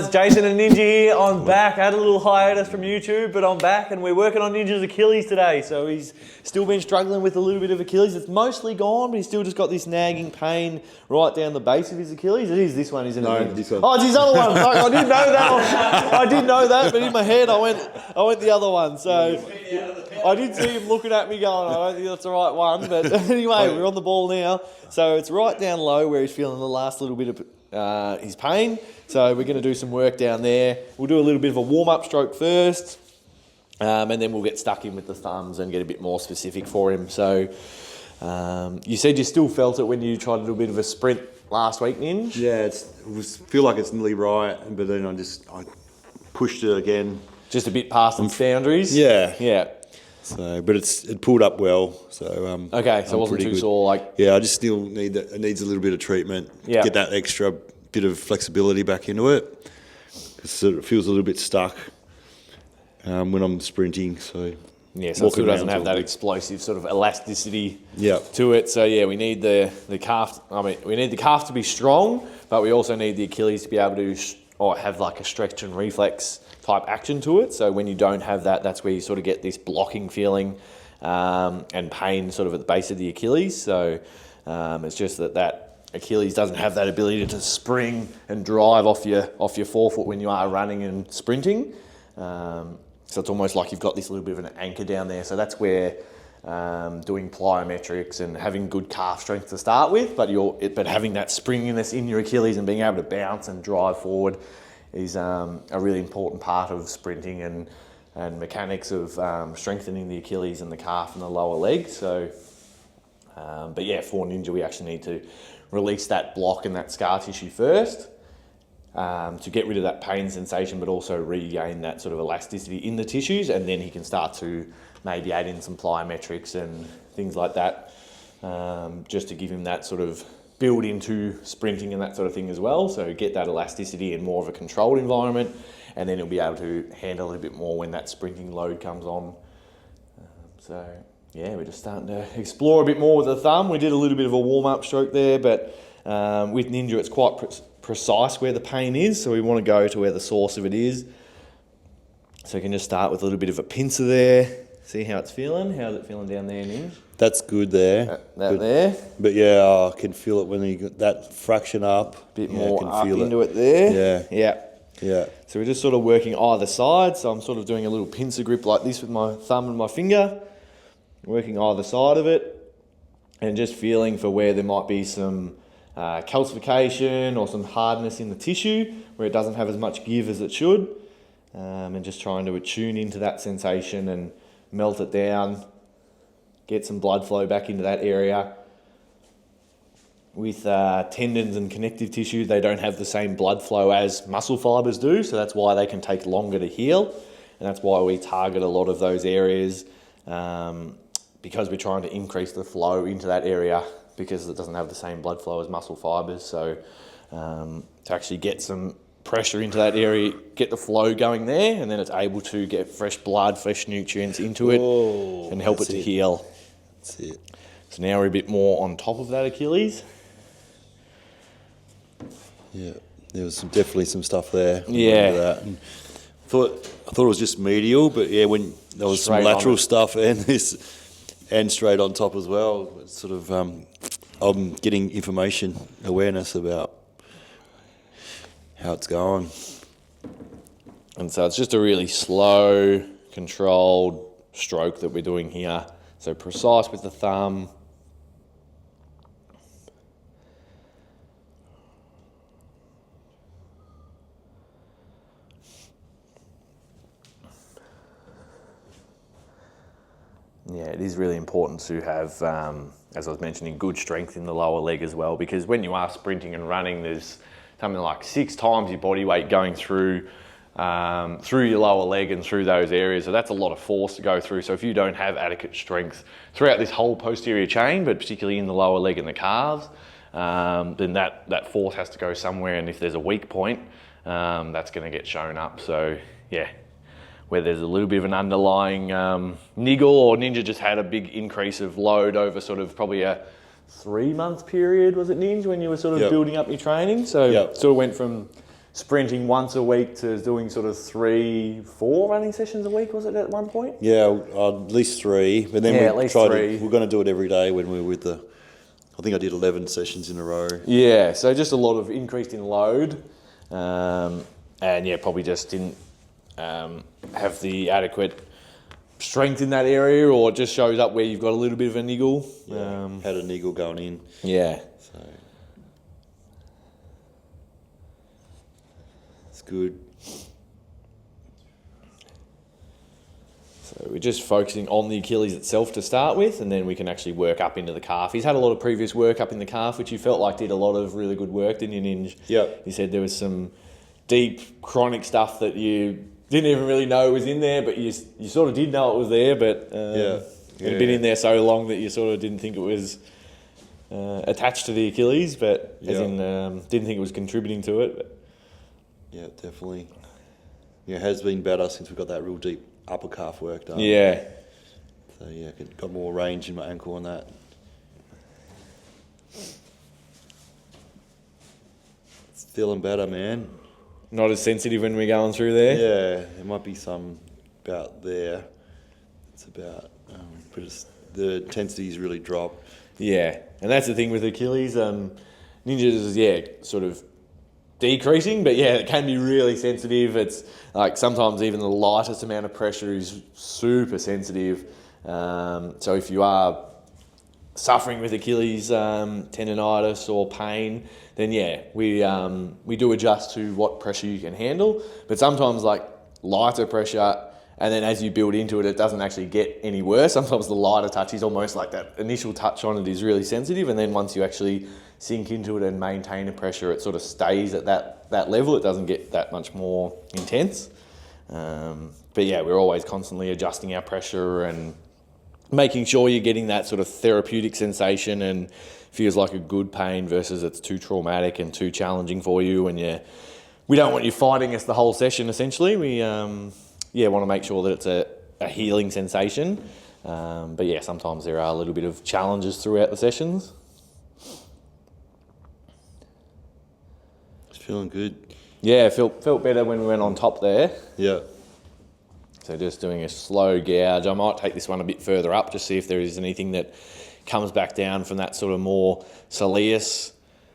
It's Jason and Ninja here. I'm back. I had a little hiatus from YouTube, but I'm back and we're working on Ninja's Achilles today. So he's still been struggling with a little bit of Achilles. It's mostly gone, but he's still just got this nagging pain right down the base of his Achilles. It is this one, isn't it? No, this one. Oh, it's his other one. Fuck, I didn't know that. I did know that, but in my head I went the other one. So I did see him looking at me going, I don't think that's the right one. But anyway, we're on the ball now. So it's right down low where he's feeling the last little bit of his pain. So we're going to do some work down there. We'll do a little bit of a warm-up stroke first, and then we'll get stuck in with the thumbs and get a bit more specific for him. So you said you still felt it when you tried to do a bit of a sprint last week, Ninj? Yeah, feel like it's nearly right, but then I pushed it again. Just a bit past its boundaries? Yeah. Yeah. So, but it pulled up well. So okay, so it wasn't too sore. Yeah, I just still need that. It needs a little bit of treatment. Yeah. Get that extra bit of flexibility back into it, because it feels a little bit stuck when I'm sprinting. So yeah, so it still doesn't have that explosive sort of elasticity to it. So yeah, we need the calf. I mean, we need the calf to be strong, but we also need the Achilles to be able to have like a stretch and reflex type action to it. So when you don't have that, that's where you sort of get this blocking feeling and pain sort of at the base of the Achilles. So it's just that Achilles doesn't have that ability to spring and drive off your forefoot when you are running and sprinting. So it's almost like you've got this little bit of an anchor down there. So that's where doing plyometrics and having good calf strength to start with, but having that springiness in your Achilles and being able to bounce and drive forward is a really important part of sprinting and mechanics of strengthening the Achilles and the calf and the lower leg. So, but yeah, for Ninja, we actually need to release that block and that scar tissue first to get rid of that pain sensation, but also regain that sort of elasticity in the tissues, and then he can start to maybe add in some plyometrics and things like that, just to give him that sort of build into sprinting and that sort of thing as well. So get that elasticity in more of a controlled environment, and then he'll be able to handle a little bit more when that sprinting load comes on. So yeah, we're just starting to explore a bit more with the thumb. We did a little bit of a warm-up stroke there, but with Ninja it's quite precise where the pain is, so we want to go to where the source of it is. So you can just start with a little bit of a pincer there, see how it's feeling. How's it feeling down there, Ninja? That's good there. There. But yeah, I can feel it when you got that fraction up. Bit more up into it there. Yeah. So we're just sort of working either side. So I'm sort of doing a little pincer grip like this with my thumb and my finger, working either side of it, and just feeling for where there might be some calcification or some hardness in the tissue where it doesn't have as much give as it should, and just trying to attune into that sensation and melt it down, get some blood flow back into that area. With tendons and connective tissue, they don't have the same blood flow as muscle fibers do, so that's why they can take longer to heal, and that's why we target a lot of those areas, because we're trying to increase the flow into that area because it doesn't have the same blood flow as muscle fibers. So to actually get some pressure into that area, get the flow going there, and then it's able to get fresh blood, fresh nutrients into it and help it to heal. That's it. So now we're a bit more on top of that Achilles. Yeah, there was definitely some stuff there. Yeah. That. And I thought it was just medial, but yeah, when there was some lateral stuff and straight on top as well, it's sort of I'm getting information, awareness about how it's going. And so it's just a really slow, controlled stroke that we're doing here. So precise with the thumb. Yeah, it is really important to have, as I was mentioning, good strength in the lower leg as well, because when you are sprinting and running, there's something like 6 times your body weight going through your lower leg and through those areas. So that's a lot of force to go through. So if you don't have adequate strength throughout this whole posterior chain, but particularly in the lower leg and the calves, then that force has to go somewhere. And if there's a weak point, that's going to get shown up. So yeah, where there's a little bit of an underlying niggle, or Ninja just had a big increase of load over sort of probably a 3-month period, was it, Ninja, when you were sort of building up your training? So sort of went from sprinting once a week to doing sort of 3-4 running sessions a week, was it at one point? Yeah, at least 3. But then at least 3. We're going to do it every day when we're with I think I did 11 sessions in a row. Yeah, so just a lot of increased in load. And yeah, probably just didn't have the adequate strength in that area, or it just shows up where you've got a little bit of a niggle. Yeah, had a niggle going in. Yeah. So it's good. So we're just focusing on the Achilles itself to start with, and then we can actually work up into the calf. He's had a lot of previous work up in the calf, which you felt like did a lot of really good work, didn't you, Ninj? Yep. You said there was some deep chronic stuff that you didn't even really know was in there, but you sort of did know it was there, but it had been in there so long that you sort of didn't think it was attached to the Achilles, but as in didn't think it was contributing to it. But. Yeah, definitely. Yeah, it has been better since we got that real deep upper calf work done. Yeah. So yeah, got more range in my ankle on that. It's feeling better, man. Not as sensitive when we're going through there? Yeah, there might be some about there. It's about, but the intensity's really dropped. Yeah, and that's the thing with Achilles. Ninjas is, sort of decreasing, but yeah, it can be really sensitive. It's like sometimes even the lightest amount of pressure is super sensitive. So if you are suffering with Achilles tendonitis or pain, then yeah, we do adjust to what pressure you can handle. But sometimes like lighter pressure, and then as you build into it, it doesn't actually get any worse. Sometimes the lighter touch is almost like that initial touch on it is really sensitive, and then once you actually sink into it and maintain the pressure, it sort of stays at that level. It doesn't get that much more intense. But yeah, we're always constantly adjusting our pressure and making sure you're getting that sort of therapeutic sensation and feels like a good pain versus it's too traumatic and too challenging for you. And we don't want you fighting us the whole session, essentially. We want to make sure that it's a healing sensation. But yeah, sometimes there are a little bit of challenges throughout the sessions. It's feeling good. Yeah, felt better when we went on top there. Yeah. So just doing a slow gouge. I might take this one a bit further up, just see if there is anything that comes back down from that sort of more soleus.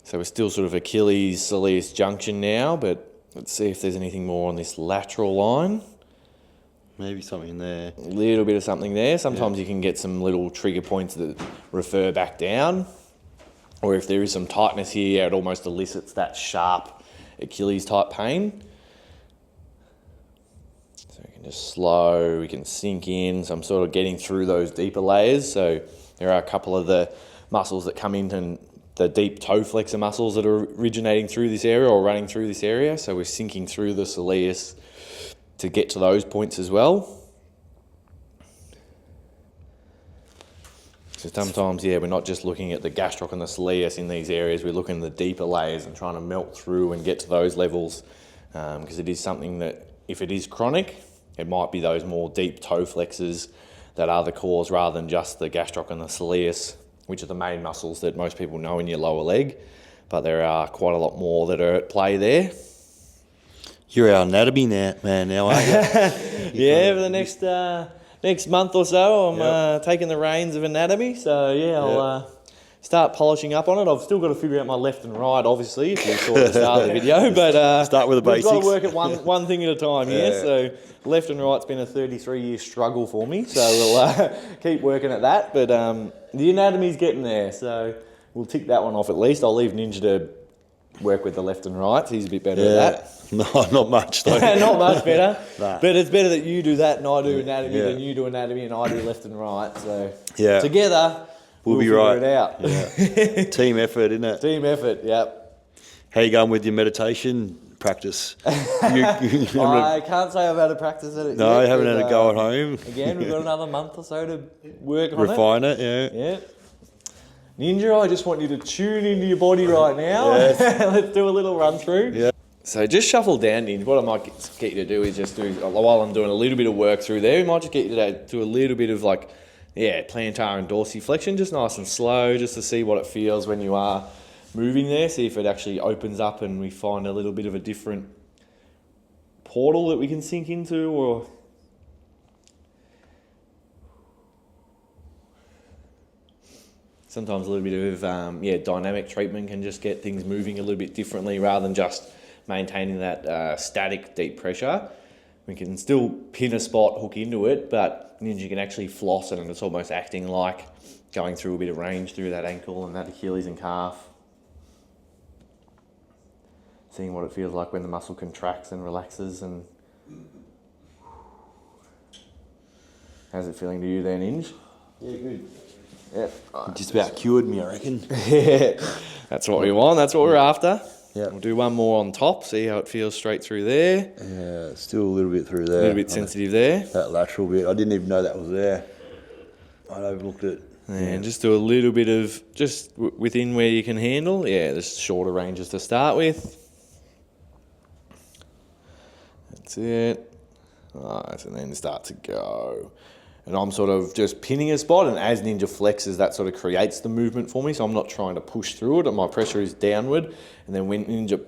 So we're still sort of Achilles, soleus junction now, but let's see if there's anything more on this lateral line. Maybe something there. A little bit of something there. Sometimes you can get some little trigger points that refer back down. Or if there is some tightness here, it almost elicits that sharp Achilles type pain. So we can just slow, we can sink in. So I'm sort of getting through those deeper layers. So there are a couple of the muscles that come in, and the deep toe flexor muscles that are originating through this area or running through this area. So we're sinking through the soleus to get to those points as well. So sometimes, we're not just looking at the gastroc and the soleus in these areas, we're looking at the deeper layers and trying to melt through and get to those levels, because it is something that, if it is chronic, it might be those more deep toe flexors that are the cause rather than just the gastroc and the soleus, which are the main muscles that most people know in your lower leg. But there are quite a lot more that are at play there. You're our anatomy man now, aren't you? Yeah, for the next month or so, I'm taking the reins of anatomy. So I'll start polishing up on it. I've still got to figure out my left and right, obviously, if you saw at the start of the video. But start with the basics. We've got to work at one thing at a time here. So left and right's been a 33-year struggle for me. So we'll keep working at that. But the anatomy's getting there. So we'll tick that one off at least. I'll leave Ninja to work with the left and right. He's a bit better at that. No, not much though. Not much better. Nah. But it's better that you do that and I do anatomy than you do anatomy and I do left and right. So together we'll be figure right. it out. Yeah. Team effort, isn't it? Team effort, yep. How you going with your meditation practice? I can't say I've had a practice at it No, yet. I haven't had a go at home. Again, we've got another month or so to work on Refine it, Yeah. Ninja, I just want you to tune into your body right now. Let's do a little run through. Yeah. So just shuffle down, Ninja. What I might get you to do is just do, while I'm doing a little bit of work through there, we might just get you to do a little bit of plantar and dorsiflexion, just nice and slow, just to see what it feels when you are moving there, see if it actually opens up and we find a little bit of a different portal that we can sink into, or sometimes a little bit of dynamic treatment can just get things moving a little bit differently rather than just maintaining that static deep pressure. We can still pin a spot, hook into it, but Ninja can actually floss it, and it's almost acting like going through a bit of range through that ankle and that Achilles and calf. Seeing what it feels like when the muscle contracts and relaxes. And how's it feeling to you there, Ninja? Yeah, good. Yeah. Just about cured me, I reckon. Yeah, that's what we want. That's what we're after. Yeah. We'll do one more on top, see how it feels straight through there. Yeah, still a little bit through there. A little bit sensitive there. That lateral bit, I didn't even know that was there. I'd overlooked it. And just do a little bit of, just within where you can handle. Yeah, there's shorter ranges to start with. That's it. Nice, and then start to go. And I'm sort of just pinning a spot, and as Ninja flexes, that sort of creates the movement for me, so I'm not trying to push through it, and my pressure is downward. And then when Ninja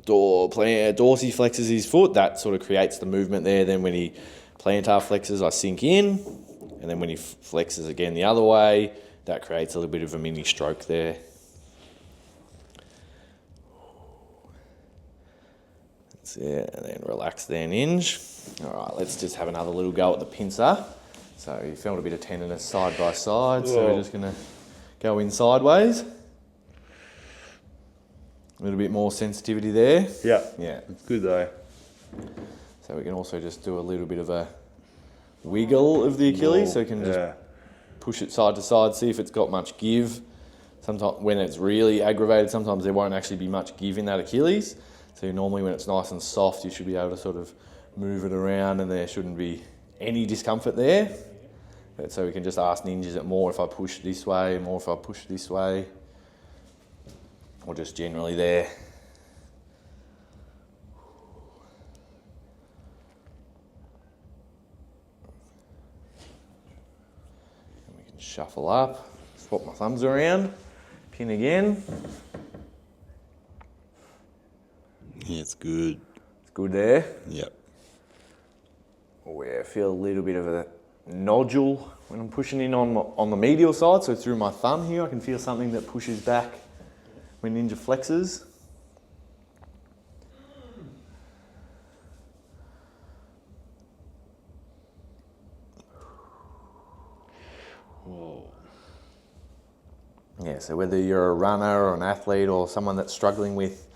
dorsiflexes his foot, that sort of creates the movement there. Then when he plantar flexes, I sink in, and then when he flexes again the other way, that creates a little bit of a mini stroke there. That's it, and then relax there, Ninja. All right, let's just have another little go at the pincer. So you felt a bit of tenderness side by side, so we're just going to go in sideways. A little bit more sensitivity there. Yeah. Yeah. It's good though. So we can also just do a little bit of a wiggle of the Achilles, so you can just push it side to side, see if it's got much give. Sometimes when it's really aggravated, sometimes there won't actually be much give in that Achilles. So normally when it's nice and soft, you should be able to sort of move it around and there shouldn't be any discomfort there. But so we can just ask Ninja, is it more if I push this way, more if I push this way, or just generally there. And we can shuffle up, swap my thumbs around, pin again. Yeah, it's good. It's good there. Yep. Oh yeah, I feel a little bit of a nodule when I'm pushing in on the medial side, so through my thumb here I can feel something that pushes back when Ninja flexes. Whoa. Yeah, so whether you're a runner or an athlete or someone that's struggling with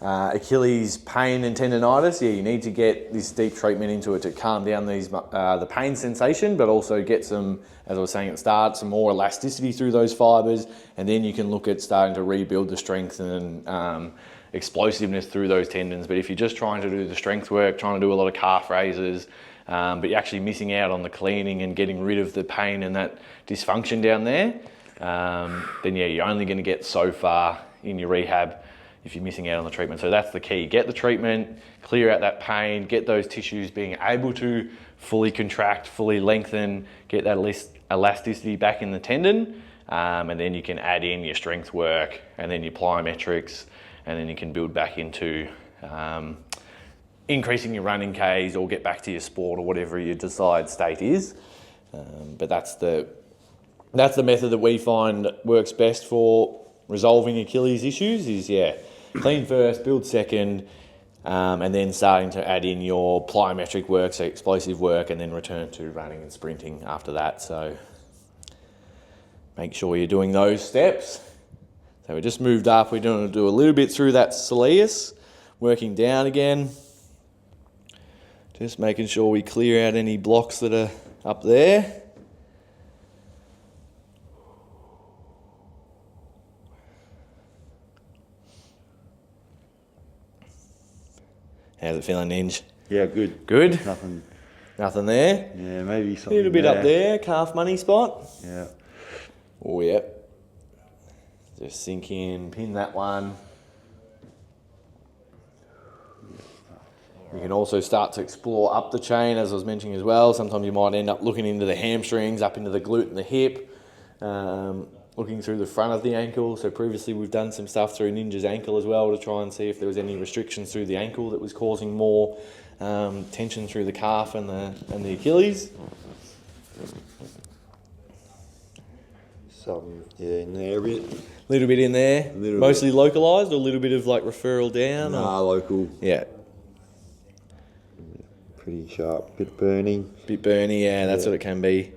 Achilles pain and tendonitis, yeah, you need to get this deep treatment into it to calm down these the pain sensation, but also get some, as I was saying at the start, some more elasticity through those fibres, and then you can look at starting to rebuild the strength and explosiveness through those tendons. But if you're just trying to do the strength work, trying to do a lot of calf raises, but you're actually missing out on the cleaning and getting rid of the pain and that dysfunction down there, then yeah, you're only going to get so far in your rehab if you're missing out on the treatment. So that's the key. Get the treatment, clear out that pain, get those tissues being able to fully contract, fully lengthen, get that elasticity back in the tendon, and then you can add in your strength work and then your plyometrics, and then you can build back into increasing your running Ks or get back to your sport or whatever your desired state is. But that's the method that we find works best for resolving Achilles issues is, yeah, clean first, build second, and then starting to add in your plyometric work, so explosive work, and then return to running and sprinting after that. So make sure you're doing those steps. So we just moved up, we're going to do a little bit through that soleus, working down again. Just making sure we clear out any blocks that are up there. How's it feeling, Ninja? Yeah, good. Good? Nothing there? Yeah, maybe A something little bit there. up there, calf money spot. Yeah. Oh, yep. Just sink in, pin that one. You can also start to explore up the chain, as I was mentioning as well. Sometimes you might end up looking into the hamstrings, up into the glute and the hip. looking through the front of the ankle. So previously we've done some stuff through Ninja's ankle as well to try and see if there was any restrictions through the ankle that was causing more tension through the calf and the Achilles. Some, in there a bit. Little bit in there. Mostly localized, or a little bit of like referral down? Nah, local. Yeah. Pretty sharp, bit burning. Bit burny, yeah, that's what it can be.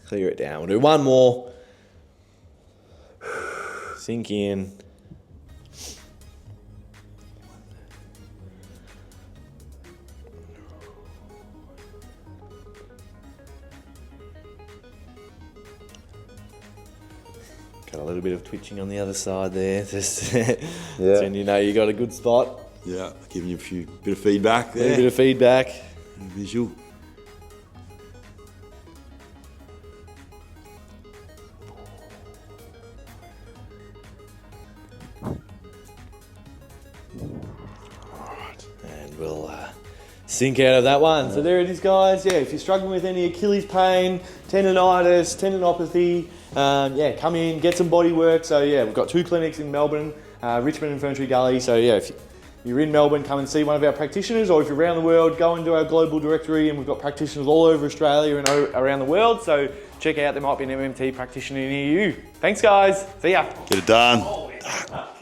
Clear it down. We'll do one more. Sink in. Got a little bit of twitching on the other side there. Just so you know you got a good spot. Yeah, giving you a bit of feedback there. A bit of feedback. Visual. And we'll sink out of that one. So there it is, guys. Yeah, if you're struggling with any Achilles pain, tendonitis, tendinopathy, yeah, come in, get some body work. So yeah, we've got 2 clinics in Melbourne, Richmond and Ferntree Gully. So yeah, if you're in Melbourne, come and see one of our practitioners, or if you're around the world, go into our global directory, and we've got practitioners all over Australia and around the world. So check out, there might be an MMT practitioner near you. Thanks, guys. See ya. Get it done.